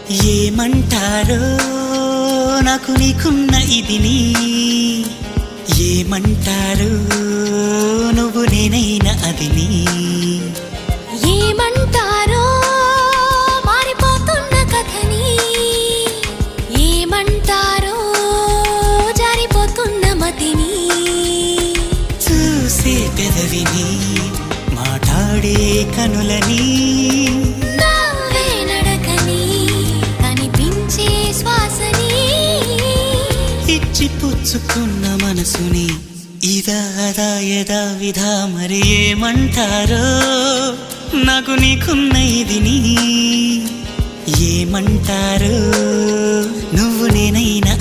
ఏమంటారో నాకు నీకున్న ఇదిని, ఏమంటారో నువ్వు నేనైనా అదిని. ఏమంటారో మారిపోతున్న కథని, ఏమంటారో జారిపోతున్న మతిని. చూసే పెదవిని, మాట్లాడే కనులని, నవ్వే నడకని, కనిపించే శ్వాసని, ఇచ్చి పుచ్చుకున్న మనసుని ఇదా అదా యదా విధా. మరి ఏమంటారో నాకు నీకున్న ఇదిని, ఏమంటారో నువ్వు నేనైనా